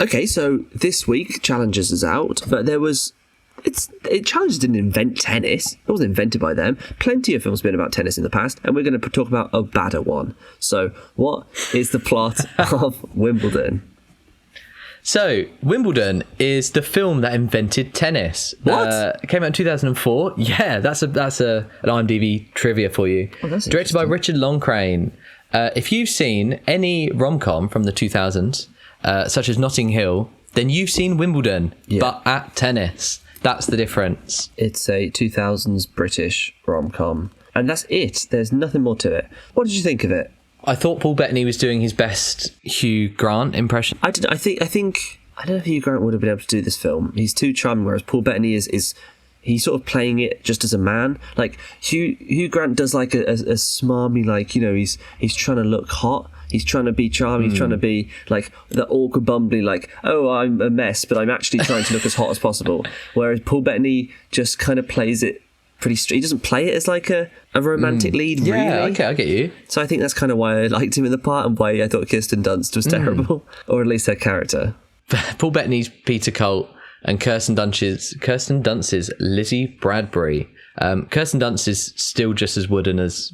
Okay, so this week Challengers is out, but Challengers didn't invent tennis. It wasn't invented by them. Plenty of films have been about tennis in the past, and we're going to talk about a badder one. So, what is the plot of Wimbledon? So, Wimbledon is the film that invented tennis. What? It came out in 2004. Yeah, that's an IMDb trivia for you. Oh, that's directed by Richard Loncraine. If you've seen any rom-com from the 2000s, such as Notting Hill, then you've seen Wimbledon, but at tennis. That's the difference. It's a 2000s British rom-com, and that's it. There's nothing more to it. What did you think of it? I thought Paul Bettany was doing his best Hugh Grant impression. I don't know if Hugh Grant would have been able to do this film. He's too charming, whereas Paul Bettany is he's sort of playing it just as a man. Like Hugh Grant does like a smarmy, like, you know, he's trying to look hot. He's trying to be charming. He's trying to be like the awkward bumbling, like, oh, I'm a mess, but I'm actually trying to look as hot as possible. Whereas Paul Bettany just kind of plays it pretty straight. He doesn't play it as like a romantic lead, really. Yeah, okay, I get you. So I think that's kind of why I liked him in the part, and why I thought Kirsten Dunst was terrible, or at least her character. Paul Bettany's Peter Colt and Kirsten Dunst's Lizzie Bradbury. Kirsten Dunst is still just as wooden as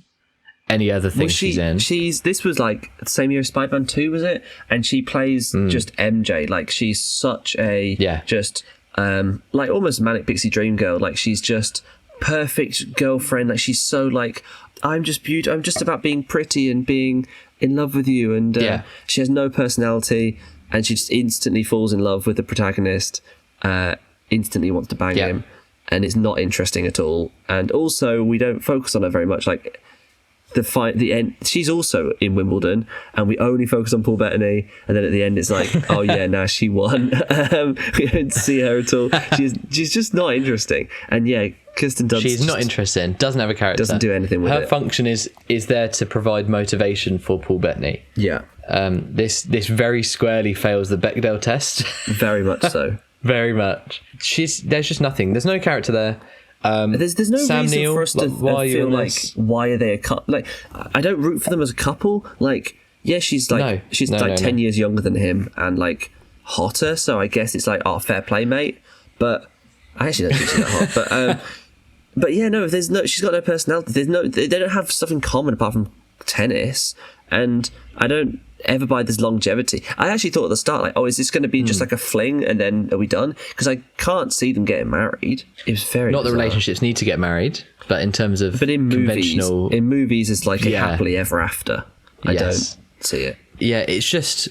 any other thing she's in. This was like the same year as Spider-Man 2, was it? And she plays just MJ. Like, she's such a just like almost manic pixie dream girl. Like, she's just perfect girlfriend. Like, she's so like, I'm just beautiful. I'm just about being pretty and being in love with you. And she has no personality, and she just instantly falls in love with the protagonist. Instantly wants to bang him, and it's not interesting at all. And also, we don't focus on her very much. Like, the end, she's also in Wimbledon, and we only focus on Paul Bettany, and then at the end it's like, oh yeah, now she won. We don't see her at all. She's just not interesting. And yeah, Kirsten Dunst, she's not interesting, doesn't have a character, doesn't do anything with it. Her function is there to provide motivation for Paul Bettany. This very squarely fails the Bechdel test. Very much so. Very much. There's just nothing, there's no character there. There's no Sam reason Neill, for us to feel like, why are they a couple? Like, I don't root for them as a couple. Like, yeah, she's 10 years younger than him and like hotter, so I guess it's like, oh, fair play, mate. But I actually don't think she's that hot. But yeah, no, she's got no personality. They don't have stuff in common apart from tennis, and I don't ever buy this longevity. I actually thought at the start, like, oh, is this going to be just like a fling and then are we done? Because I can't see them getting married. It was very not bizarre. The relationships need to get married, but in terms of conventional, in movies it's like a happily ever after. I don't see it. Yeah, it's just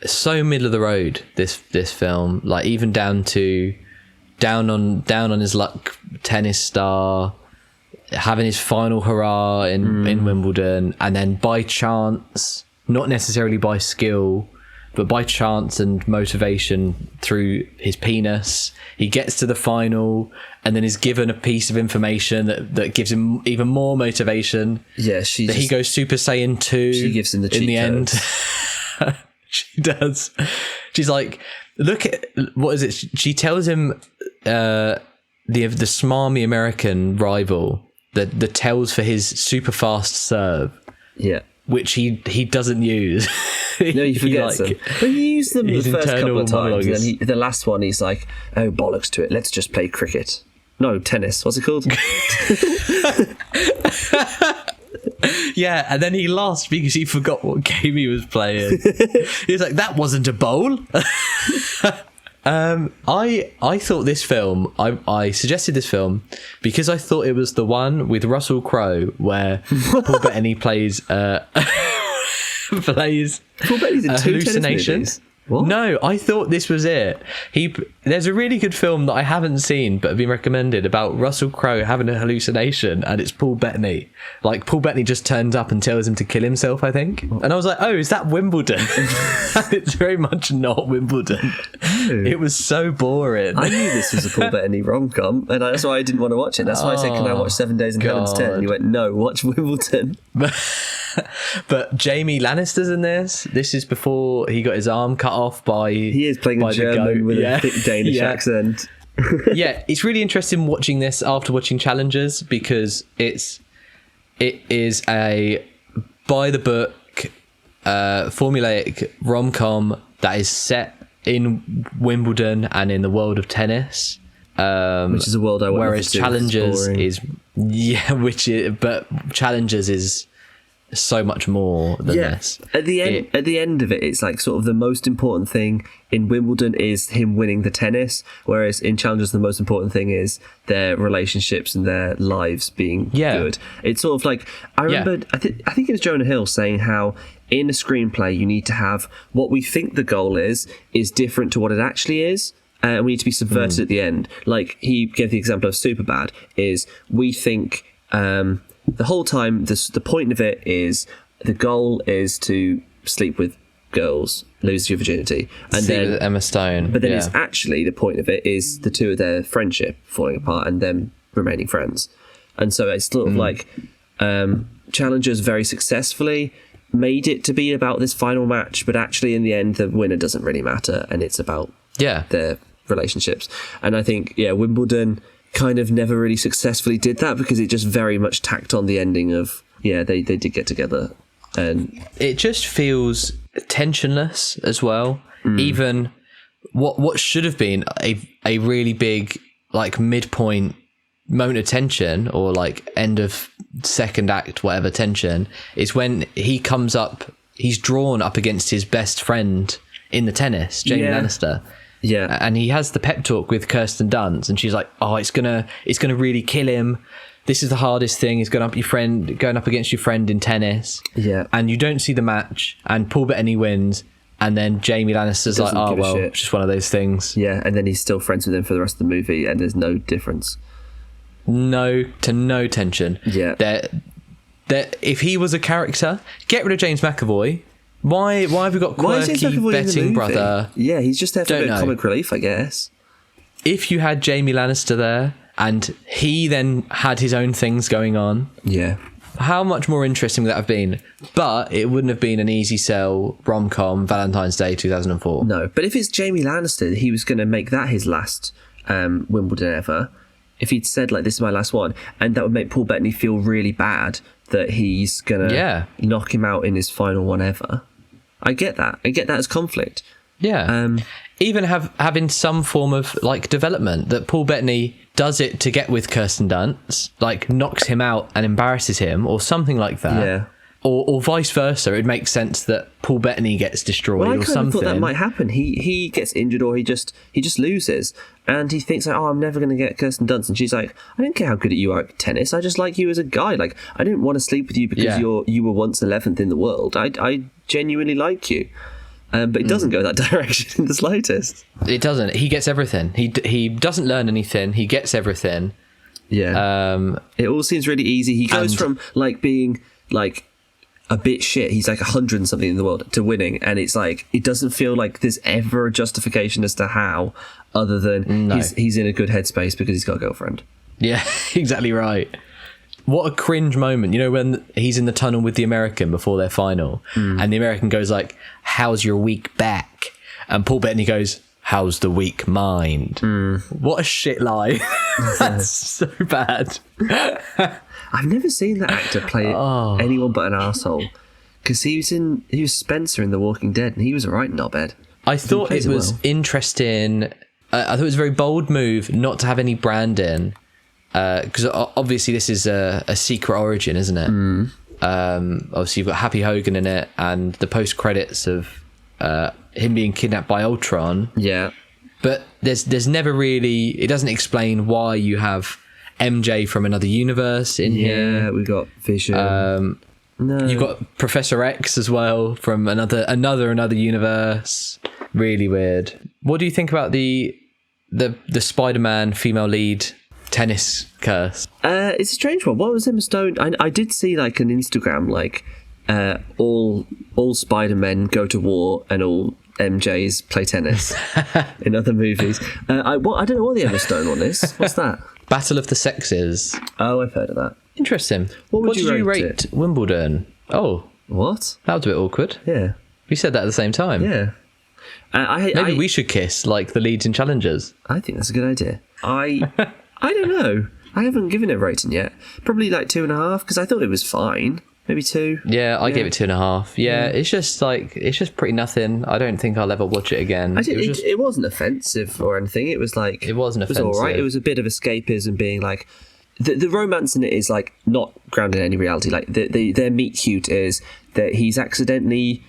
so middle of the road, this film. Like, even down on his luck, tennis star having his final hurrah in Wimbledon, and then by chance, not necessarily by skill, but by chance and motivation through his penis, he gets to the final and then is given a piece of information that gives him even more motivation. Yeah, he goes Super Saiyan 2. She gives him the cheat in the end. She does. She's like, look at, what is it? She tells him the smarmy American rival the tells for his super fast serve. Yeah. Which he doesn't use. No, he forgets them. But he used them the first couple of times. And then the last one, he's like, oh, bollocks to it. Let's just play cricket. No, tennis. What's it called? Yeah, and then he lost because he forgot what game he was playing. He was like, that wasn't a bowl. I thought this film, I suggested this film because I thought it was the one with Russell Crowe where Paul Bettany plays Paul Bettany's in a hallucination. What? No, I thought this was it. There's a really good film that I haven't seen but have been recommended about Russell Crowe having a hallucination, and it's Paul Bettany. Like, Paul Bettany just turns up and tells him to kill himself, I think. And I was like, oh, is that Wimbledon? It's very much not Wimbledon. Oh. It was so boring. I knew this was a Paul Bettany rom-com, and that's why I didn't want to watch it. That's why I said, can I watch 7 Days in Heaven's 10? And you went, no, watch Wimbledon. But Jamie Lannister's in this. This is before he got his arm cut off by. He is playing a German with a thick Danish accent. Yeah, it's really interesting watching this after watching Challengers because it is a by the book formulaic rom-com that is set in Wimbledon and in the world of tennis. Which is a world I want. Whereas Challengers is but Challengers is so much more than this. At the end of it, it's like sort of the most important thing in Wimbledon is him winning the tennis, whereas in Challengers the most important thing is their relationships and their lives being good. It's sort of like, I remember I think it was Jonah Hill saying how in a screenplay you need to have what we think the goal is different to what it actually is. And we need to be subverted at the end. Like he gave the example of Superbad, is we think the whole time the point of it is the goal is to sleep with girls, lose your virginity, and sleep with Emma Stone. But then it's actually the point of it is the two of their friendship falling apart and them remaining friends. And so it's sort of like Challengers very successfully made it to be about this final match, but actually in the end the winner doesn't really matter, and it's about their relationships. And I think Wimbledon kind of never really successfully did that because it just very much tacked on the ending of they did get together, and it just feels tensionless as well. Even what should have been a really big like midpoint moment of tension, or like end of second act whatever tension, is when he comes up, he's drawn up against his best friend in the tennis, Jamie Lannister. Yeah, and he has the pep talk with Kirsten Dunst, and she's like, "Oh, it's gonna really kill him. This is the hardest thing. Is going up against your friend in tennis." Yeah, and you don't see the match, and Paul Bettany wins, and then Jamie Lannister's like, "Oh well, it's just one of those things." Yeah, and then he's still friends with him for the rest of the movie, and there's no difference. No tension. Yeah, that if he was a character, get rid of James McAvoy. Why have we got quirky betting brother? Yeah, he's just there for a bit of comic relief, I guess. If you had Jamie Lannister there and he then had his own things going on, how much more interesting would that have been? But it wouldn't have been an easy sell rom-com Valentine's Day 2004. No, but if it's Jamie Lannister, he was going to make that his last Wimbledon ever. If he'd said, like, this is my last one, and that would make Paul Bettany feel really bad that he's going to knock him out in his final one ever. I get that as conflict. Yeah. Even having some form of like development, that Paul Bettany does it to get with Kirsten Dunst, like knocks him out and embarrasses him or something like that. Yeah. Or vice versa. It makes sense that Paul Bettany gets destroyed or something. I kind of thought that might happen. He gets injured, or he just loses, and he thinks like, oh, I'm never going to get Kirsten Dunst, and she's like, I don't care how good you are at tennis. I just like you as a guy. Like, I didn't want to sleep with you because you were once 11th in the world. I genuinely like you. But it doesn't go that direction in the slightest. It doesn't. He gets everything. He doesn't learn anything. He gets everything. Yeah. It all seems really easy. He goes from like being like a bit shit, he's like 100 and something in the world, to winning, and it's like it doesn't feel like there's ever a justification as to how, other than he's in a good headspace because he's got a girlfriend. Yeah, exactly right. What a cringe moment, you know, when he's in the tunnel with the American before their final, and the American goes like, how's your weak back? And Paul Bettany goes, how's the weak mind? What a shit lie. That's so bad. I've never seen that actor play anyone but an arsehole, because he was Spencer in The Walking Dead, and he was a right knobhead. I thought it was interesting. I thought it was a very bold move not to have any Brandon, because obviously this is a secret origin, isn't it? Obviously you've got Happy Hogan in it, and the post credits of him being kidnapped by Ultron. Yeah, but there's never really, it doesn't explain why you have MJ from another universe in here. Yeah, we got Vision. No, you've got Professor X as well from another universe. Really weird. What do you think about the Spider-Man female lead tennis curse? It's a strange one. What was Emma Stone? I did see like an Instagram like all Spider-Men go to war and all MJs play tennis in other movies. I don't know what the Emma Stone one is. What's that? Battle of the Sexes. Oh, I've heard of that. Interesting. What did you rate Wimbledon? Oh, what? That was a bit awkward. Yeah, we said that at the same time. Yeah. Maybe we should kiss like the leads in Challengers. I think that's a good idea. I don't know. I haven't given it a rating yet. Probably like 2.5, because I thought it was fine. maybe 2. Yeah, I gave it 2.5. Yeah, it's just pretty nothing. I don't think I'll ever watch it again. It wasn't offensive or anything. It was like, it wasn't offensive. It was all right. It was a bit of escapism, being like, the romance in it is like not grounded in any reality. Like their meet cute is that he's accidentally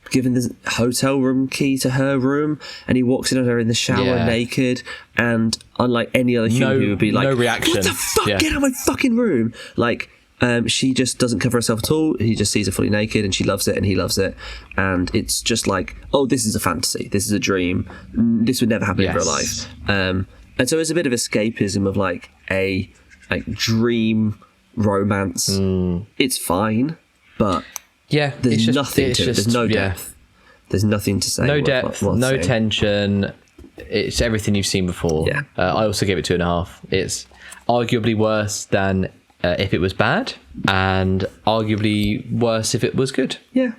given the hotel room key to her room, and he walks in on her in the shower naked, and unlike any other human who would be like, no reaction. What the fuck? Get out of my fucking room. Like, she just doesn't cover herself at all. He just sees her fully naked, and she loves it, and he loves it, and it's just like, oh, this is a fantasy, this is a dream, this would never happen in real life. And so it's a bit of escapism of like a dream romance. It's fine, but there's nothing to it. There's no depth. There's nothing to say. No depth, no tension. It's everything you've seen before. Yeah. I also gave it 2.5. It's arguably worse than if it was bad, and arguably worse if it was good. Yeah.